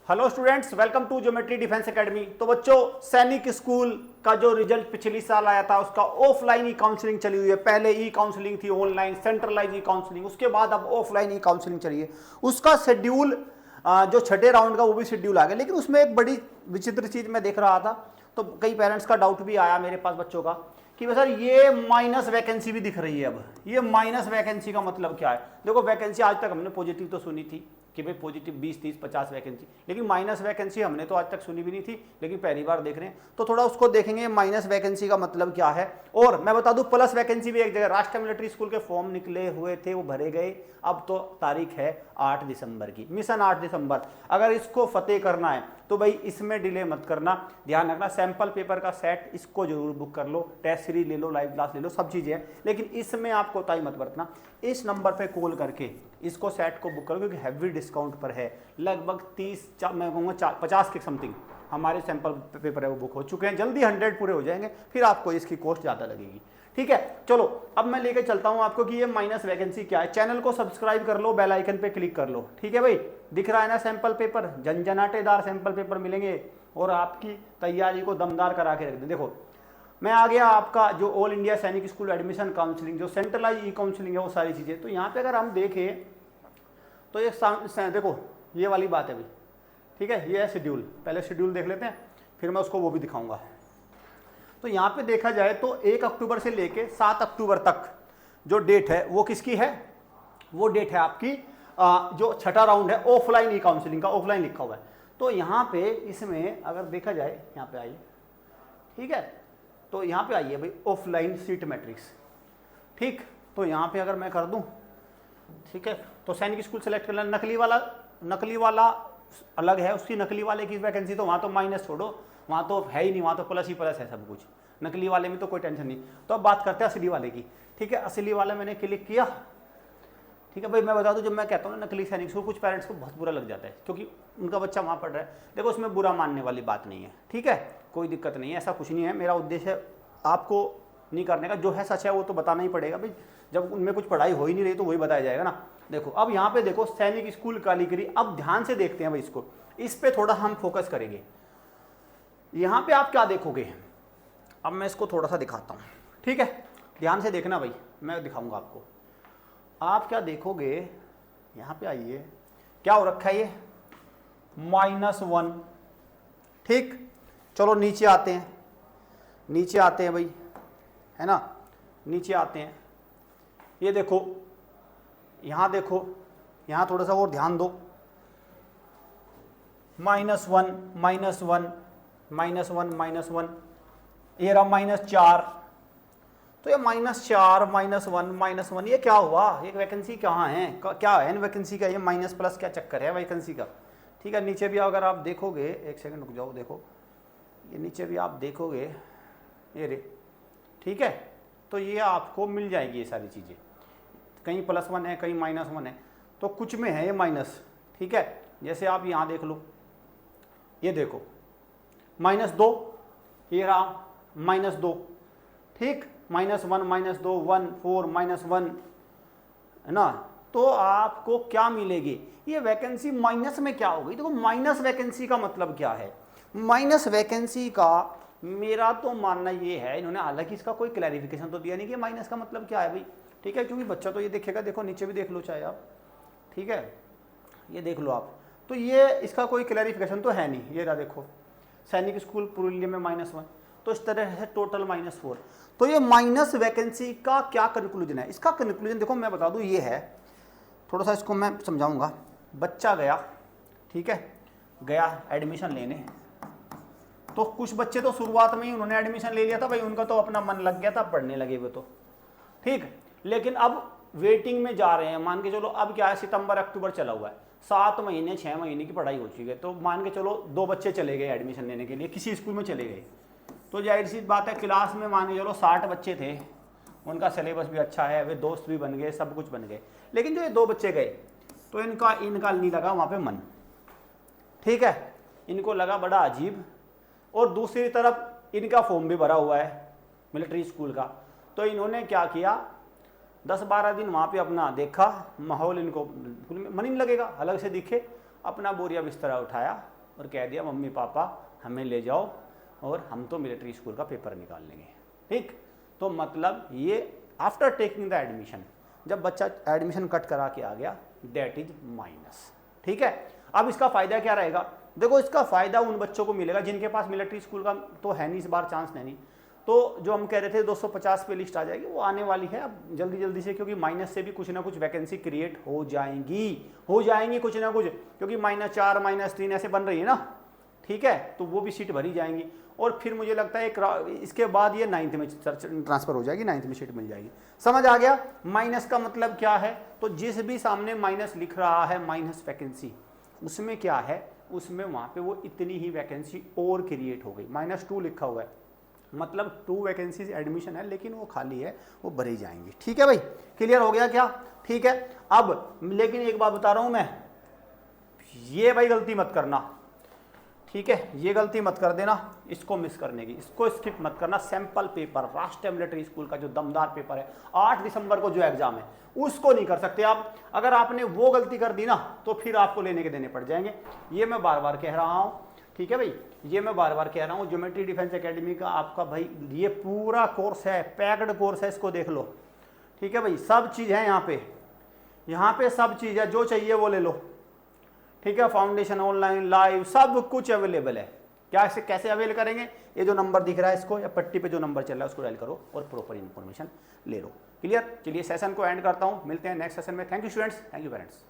Hello students, welcome to Geometry Defence Academy. तो बच्चों, सैनिक स्कूल का जो रिजल्ट पिछली साल आया था उसका ऑफलाइन ई काउंसलिंग चली हुई है। पहले ई काउंसलिंग थी ऑनलाइन सेंट्रलाइज ई काउंसलिंग, उसके बाद अब ऑफलाइन ई काउंसलिंग चली है। उसका शेड्यूल जो छठे राउंड का वो भी शेड्यूल आ गया, लेकिन उसमें एक बड़ी विचित्र चीज मैं देख रहा था। तो कई पेरेंट्स का डाउट भी आया मेरे पास बच्चों का कि सर ये माइनस वैकेंसी भी दिख रही है। अब ये माइनस वैकेंसी का मतलब क्या है? देखो, वैकेंसी आज तक हमने पॉजिटिव तो सुनी थी कि भाई पॉजिटिव 20, 30, 50 वैकेंसी, लेकिन माइनस वैकेंसी हमने तो आज तक सुनी भी नहीं थी, लेकिन पहली बार देख रहे हैं। तो थोड़ा उसको देखेंगे माइनस वैकेंसी का मतलब क्या है। और मैं बता दूं, प्लस वैकेंसी भी एक जगह राष्ट्रीय मिलिट्री स्कूल के फॉर्म निकले हुए थे, वो भरे गए। अब तो तारीख है 8 दिसंबर की, मिशन 8 दिसंबर। अगर इसको फतेह करना है तो भाई इसमें डिले मत करना। ध्यान रखना, सैंपल पेपर का सेट इसको जरूर बुक कर लो, टेस्ट सीरीज ले लो, लाइव क्लास ले लो, सब चीजें हैं, लेकिन इसमें आपको कोताही मत बरतना। इस नंबर पे कॉल करके इसको सेट को बुक करो, क्योंकि हैवी डिस्काउंट पर है। लगभग 30, मैं कहूँगा 50 के समथिंग हमारे सैंपल पेपर है वो बुक हो चुके हैं। जल्दी 100 पूरे हो जाएंगे, फिर आपको इसकी कॉस्ट ज़्यादा लगेगी। ठीक है, चलो अब मैं लेके चलता हूं आपको कि ये माइनस वैकेंसी क्या है। चैनल को सब्सक्राइब कर लो, बेल आइकन पे क्लिक कर लो। ठीक है भाई, दिख रहा है ना सैंपल पेपर, झंझनाटेदार सैंपल पेपर मिलेंगे और आपकी तैयारी को दमदार करा के रख दें। देखो, मैं आ गया आपका जो ऑल इंडिया सैनिक स्कूल एडमिशन काउंसलिंग, जो सेंट्रलाइज ई काउंसलिंग है, वो सारी चीज़ें। तो यहाँ पे अगर हम देखें तो ये देखो, ये वाली बात है भाई। ठीक है, ये है शेड्यूल। पहले शेड्यूल देख लेते हैं, फिर मैं उसको वो भी दिखाऊंगा। तो यहाँ पे देखा जाए तो 1 अक्टूबर से लेके 7 अक्टूबर तक जो डेट है वो किसकी है? वो डेट है आपकी जो छठा राउंड है ऑफलाइन ई काउंसलिंग का, ऑफलाइन लिखा हुआ है। तो यहाँ पे इसमें अगर देखा जाए, यहाँ पे आइए, ठीक है, तो यहाँ पे आइए भाई, ऑफलाइन सीट मैट्रिक्स। ठीक, तो यहाँ पे अगर मैं कर दूँ, ठीक है, तो सैनिक स्कूल सेलेक्ट कर लेना। नकली वाला अलग है, उसकी नकली वाले की वैकेंसी तो वहाँ तो माइनस छोड़ो, वहाँ तो है ही नहीं, वहाँ तो प्लस ही प्लस है सब कुछ। नकली वाले में तो कोई टेंशन नहीं। तो अब बात करते हैं असली वाले की। ठीक है, असली वाले मैंने क्लिक किया। ठीक है भाई, मैं बता दूं, जब मैं कहता हूँ ना नकली सैनिक स्कूल, कुछ पेरेंट्स को बहुत बुरा लग जाता है, क्योंकि उनका बच्चा वहाँ पढ़ रहा है। देखो, उसमें बुरा मानने वाली बात नहीं है। ठीक है, कोई दिक्कत नहीं है, ऐसा कुछ नहीं है। मेरा उद्देश्य आपको नहीं करने का, जो है सच है वो तो बताना ही पड़ेगा भाई। जब उनमें कुछ पढ़ाई हो ही नहीं रही तो वही बताया जाएगा ना। देखो, अब यहाँ पे देखो सैनिक स्कूल कालीगिरी। अब ध्यान से देखते हैं भाई इसको, इस पे थोड़ा हम फोकस करेंगे। यहाँ पे आप क्या देखोगे, अब मैं इसको थोड़ा सा दिखाता हूँ। ठीक है, ध्यान से देखना भाई, मैं दिखाऊंगा आपको। आप क्या देखोगे, यहाँ पे आइए, क्या हो रखा है ये -1। ठीक, चलो नीचे आते हैं, नीचे आते हैं भाई, है ना, नीचे आते हैं। ये देखो, यहाँ देखो, यहाँ थोड़ा सा और ध्यान दो। -1, -1, -1, -1, ये रहा -4। तो ये -4, -1, -1, ये क्या हुआ? ये वैकेंसी कहाँ है, क्या है इन वैकेंसी का? ये माइनस प्लस क्या चक्कर है वैकेंसी का? ठीक है, नीचे भी अगर आप देखोगे, एक सेकंड रुक जाओ, देखो ये नीचे भी आप देखोगे, ये रे, ठीक है, तो ये आपको मिल जाएगी ये सारी चीज़ें। कहीं +1 है, कहीं -1 है, तो कुछ में है ये माइनस। ठीक है, जैसे आप यहाँ देख लो, ये देखो -2, ये रहा -2। ठीक, -1, -2, 1, 4, -1, है ना। तो आपको क्या मिलेगी? ये वैकेंसी माइनस में क्या होगी? देखो, माइनस वैकेंसी का मतलब क्या है? माइनस वैकेंसी का मेरा तो मानना ये है, इन्होंने हालांकि इसका कोई क्लैरिफिकेशन तो दिया नहीं कि माइनस का मतलब क्या है भाई। ठीक है, क्योंकि बच्चा तो ये देखेगा, देखो नीचे भी देख लो चाहे आप, ठीक है, ये देख लो आप, तो ये इसका कोई क्लैरिफिकेशन तो है नहीं। ये रहा देखो, सैनिक स्कूल पुरुलिया में -1, तो इस तरह है टोटल -4। तो ये माइनस वैकेंसी का क्या कंक्लूजन है? इसका कंक्लूजन देखो मैं बता दूं, ये है, थोड़ा सा इसको मैं समझाऊंगा। बच्चा गया, ठीक है, गया एडमिशन लेने, तो कुछ बच्चे तो शुरुआत में ही उन्होंने एडमिशन ले लिया था भाई, उनका तो अपना मन लग गया था, पढ़ने लगे वो तो, ठीक। लेकिन अब वेटिंग में जा रहे हैं, मान के चलो अब क्या है, सितंबर अक्टूबर चला हुआ है, 7 महीने 6 महीने की पढ़ाई हो चुकी है। तो मान के चलो 2 बच्चे चले गए एडमिशन लेने के लिए, किसी स्कूल में चले गए, तो जाहिर सी बात है क्लास में मान के चलो 60 बच्चे थे, उनका सिलेबस भी अच्छा है, वे दोस्त भी बन गए, सब कुछ बन गए। लेकिन जो ये 2 बच्चे गए तो इनका नहीं लगा वहाँ पे मन, ठीक है, इनको लगा बड़ा अजीब। और दूसरी तरफ इनका फॉर्म भी भरा हुआ है मिलिट्री स्कूल का, तो इन्होंने क्या किया, 10-12 दिन वहाँ पे अपना देखा, माहौल इनको मन ही नहीं लगेगा, अलग से दिखे, अपना बोरिया बिस्तरा उठाया और कह दिया मम्मी पापा हमें ले जाओ और हम तो मिलिट्री स्कूल का पेपर निकाल लेंगे। ठीक, तो मतलब ये आफ्टर टेकिंग द एडमिशन, जब बच्चा एडमिशन कट करा के आ गया, दैट इज माइनस। ठीक है, अब इसका फायदा क्या रहेगा? देखो इसका फायदा उन बच्चों को मिलेगा जिनके पास मिलिट्री स्कूल का तो है नहीं, इस बार चांस नहीं। तो जो हम कह रहे थे 250 पे लिस्ट आ जाएगी, वो आने वाली है अब जल्दी जल्दी से, क्योंकि माइनस से भी कुछ ना कुछ वैकेंसी क्रिएट हो जाएंगी कुछ ना कुछ, क्योंकि -4 -3 ऐसे बन रही है ना। ठीक है, तो वो भी सीट भरी जाएंगी। और फिर मुझे लगता है इसके बाद ये 9th में ट्रांसफर हो जाएगी, 9th में सीट मिल जाएगी। समझ आ गया? माइनस का मतलब क्या है? तो जिस भी सामने माइनस लिख रहा है, माइनस वैकेंसी, उसमें क्या है, उसमें वहां पे वो इतनी ही वैकेंसी और क्रिएट हो गई। -2 लिखा हुआ है, मतलब 2 वैकेंसीज एडमिशन है, लेकिन वो खाली है, वो भरी जाएंगी। ठीक है भाई, क्लियर हो गया क्या? ठीक है, अब लेकिन एक बात बता रहा हूं मैं, ये भाई गलती मत करना। ठीक है, ये गलती मत कर देना, इसको मिस करने की, इसको स्किप मत करना। सैंपल पेपर राष्ट्रीय मिलिट्री स्कूल का जो दमदार पेपर है 8 दिसंबर को जो एग्जाम है, उसको नहीं कर सकते आप। अगर आपने वो गलती कर दी ना, तो फिर आपको लेने के देने पड़ जाएंगे। ये मैं बार बार कह रहा हूं। ठीक है भाई, ये मैं बार बार कह रहा हूं, ज्योमेट्री डिफेंस एकेडमी का आपका भाई ये पूरा कोर्स है, पैक्ड कोर्स है, इसको देख लो। ठीक है भाई, सब चीज है यहाँ पे सब चीज है, जो चाहिए वो ले लो। ठीक है, फाउंडेशन, ऑनलाइन, लाइव, सब कुछ अवेलेबल है। क्या इसे कैसे अवेल करेंगे? ये जो नंबर दिख रहा है इसको, या पट्टी पे जो नंबर चल रहा है उसको डायल करो और प्रॉपर इन्फॉर्मेशन ले लो। क्लियर? चलिए सेशन को एंड करता हूं, मिलते हैं नेक्स्ट सेशन में। Thank you students, thank you parents.